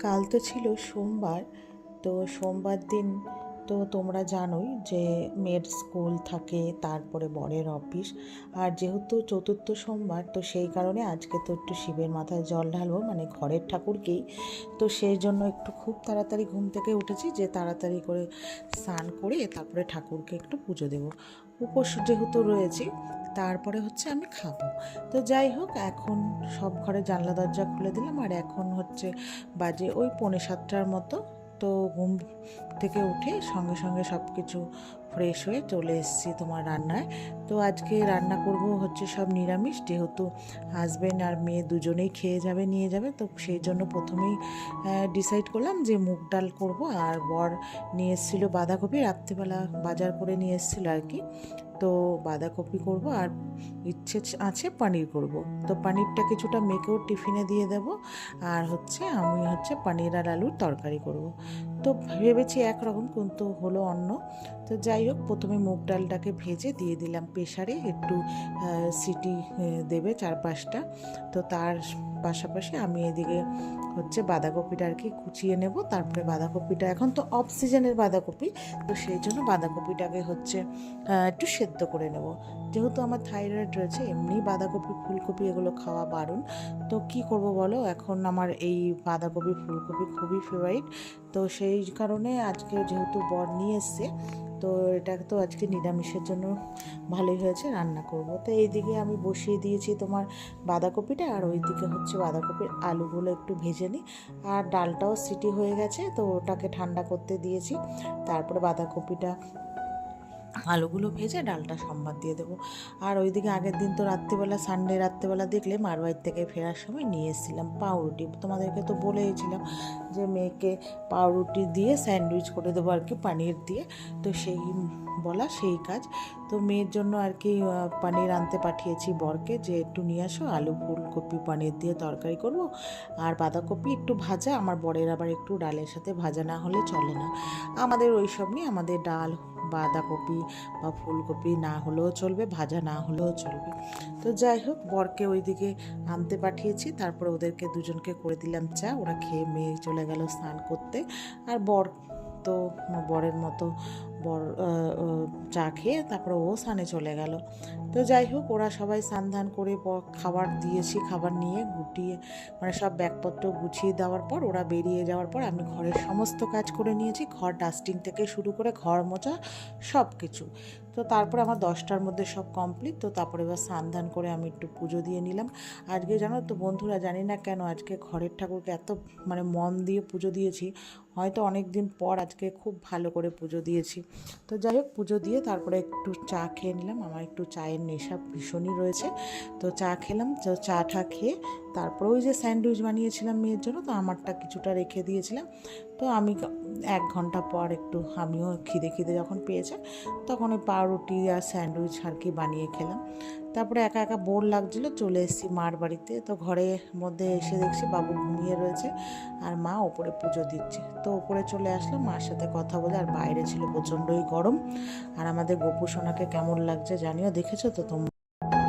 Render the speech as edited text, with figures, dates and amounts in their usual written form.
কাল তো ছিল সোমবার। তো সোমবার দিন তো তোমরা জানোই যে মেয়ের স্কুল থাকে, তারপরে বরের অফিস। আর যেহেতু চতুর্থ সোমবার, তো সেই কারণে আজকে তো একটু শিবের মাথায় জল ঢালবো, মানে ঘরের ঠাকুরকেই। তো সেই জন্য একটু খুব তাড়াতাড়ি ঘুম থেকে উঠেছি, যে তাড়াতাড়ি করে স্নান করে তারপরে ঠাকুরকে একটু পুজো দেবো। উপোস যেহেতু রয়েছে, তারপরে হচ্ছে আমি খাবো। তো যাই হোক, এখন সব ঘরে জানলা দরজা খুলে দিলাম, আর এখন হচ্ছে বাজে ওই 6:45 মতো। তো ঘুম থেকে উঠে সঙ্গে সঙ্গে সব কিছু ফ্রেশ হয়ে চলে এসেছি তোমার রান্নায়। তো আজকে রান্না করব হচ্ছে সব নিরামিষ, যেহেতু হাজব্যান্ড আর মেয়ে দুজনেই খেয়ে যাবে, নিয়ে যাবে। তো সেই জন্য প্রথমেই ডিসাইড করলাম যে মুগ ডাল করব। আর বর নিয়ে এসেছিলো বাঁধাকপি, রাত্রিবেলা বাজার করে নিয়ে এসেছিলো আর কি। তো বাঁধাকপি করব, আর ইচ্ছে আছে পনির করব। তো পনিরটা কিছুটা মেখেও টিফিনে দিয়ে দেব। আর হচ্ছে আমি হচ্ছে পনির আর আলুর তরকারি করব। তো ভেবেছি একরকম, কিন্তু হলো অন্য। তো যাই হোক, প্রথমে মুগ ডালটাকে ভেজে দিয়ে দিলাম প্রেশারে, একটু সিটি দেবে 4-5টা। তো তার পাশাপাশি আমি এদিকে হচ্ছে বাঁধাকপিটা আর কি কুচিয়ে নেব। তারপরে বাঁধাকপিটা এখন তো অফ সিজনের বাঁধাকপি, তো সেই জন্য বাঁধাকপিটাকে হচ্ছে একটু সেদ্ধ করে নেব। যেহেতু আমার থাইরয়েড রয়েছে, এমনি বাঁধাকপি ফুলকপি এগুলো খাওয়া বারণ। তো কি করব বলো, এখন আমার এই বাঁধাকপি ফুলকপি খুবই ফেভারিট। তো সেই কারণে আজকে যেহেতু বর নিয়ে এসছে, তো এটা তো আজকে নিরামিষের জন্য ভালোই হয়েছে, রান্না করব। তো এইদিকে আমি বসিয়ে দিয়েছি তোমার বাঁধাকপিটা, আর ওইদিকে হচ্ছে বাঁধাকপির আলুগুলো একটু ভেজে নিই। আর ডালটাও সিটি হয়ে গেছে, তো ওটাকে ঠান্ডা করতে দিয়েছি। তারপরে বাঁধাকপিটা আলুগুলো ভেজে ডালটা সম্বাদ দিয়ে দেবো। আর ওইদিকে আগের দিন তো রাত্রিবেলা, সানডে রাত্রিবেলা দেখলে মারবাড়ির থেকে ফেরার সময় নিয়ে এসেছিলাম পাউরুটি। তোমাদেরকে তো বলেইছিলাম যে মেয়েকে পাউরুটি দিয়ে স্যান্ডউইচ করে দেবো আর কি, পানির দিয়ে। তো সেই বলা সেই কাজ। তো মেয়ের জন্য আর কি পানির আনতে পাঠিয়েছি বরকে, যে একটু নিয়ে আসো, আলু ফুলকপি পানির দিয়ে তরকারি করব। আর বাঁধাকপি একটু ভাজা, আমার বরের আবার একটু ডালের সাথে ভাজা না হলে চলে না। আমাদের ওই সব নিয়ে, আমাদের ডাল বাঁধাকপি বা ফুলকপি না হলেও চলবে, ভাজা না হলেও চলবে। তো যাই হোক, বরকে ওইদিকে আনতে পাঠিয়েছি, তারপরে ওদেরকে দুজনকে করে দিলাম চা। ওরা খেয়ে মেয়ে চলে গেল স্নান করতে। আর বর তো বরের মতো বর চা খেয়ে তারপরে ও স্নানে চলে গেল। তো যাই হোক, ওরা সবাই স্নান ধান করে খাবার দিয়েছি, খাবার নিয়ে গুটিয়ে মানে সব ব্যাগপত্র গুছিয়ে দেওয়ার পর, ওরা বেরিয়ে যাওয়ার পর আমি ঘরের সমস্ত কাজ করে নিয়েছি, ঘর ডাস্টিং থেকে শুরু করে ঘর মোছা সব কিছু। তো তারপরে আমার 10টার মধ্যে সব কমপ্লিট। তো তারপরে এবার স্নান ধান করে আমি একটু পুজো দিয়ে নিলাম। আজকে জানো তো বন্ধুরা, জানি না কেন আজকে ঘরের ঠাকুরকে এত মানে মন দিয়ে পুজো দিয়েছি। হয়তো অনেক দিন পর আজকে খুব ভালো করে পুজো দিয়েছি। তো যাই হোক, পুজো দিয়ে তারপরে একটু চা খেয়ে নিলাম। আমার একটু চায়ের নেশা ভীষণই রয়েছে। তো চা খেলাম। তো চাটা খেয়ে তারপরে ওই যে স্যান্ডউইচ বানিয়েছিলাম মেয়ের জন্য, তো আমারটা কিছুটা রেখে দিয়েছিলাম। তো আমি 1 ঘন্টা পর একটু আমিও খিদে খিদে যখন পেয়েছে, তখন ওই পাউরুটি আর স্যান্ডউইচ আর কি বানিয়ে খেলাম। তারপরে একা একা বোর লাগছিলো, চলে এসেছি মার বাড়িতে। তো ঘরের মধ্যে এসে দেখছি বাবু ঘুমিয়ে রয়েছে, আর মা ওপরে পুজো দিচ্ছে। তো ওপরে চলে আসলাম মার সাথে কথা বলে। আর বাইরে ছিল প্রচণ্ডই গরম। আর আমাদের গোপু সোনাকে কেমন লাগছে জানিও, দেখেছো তো তোমরা।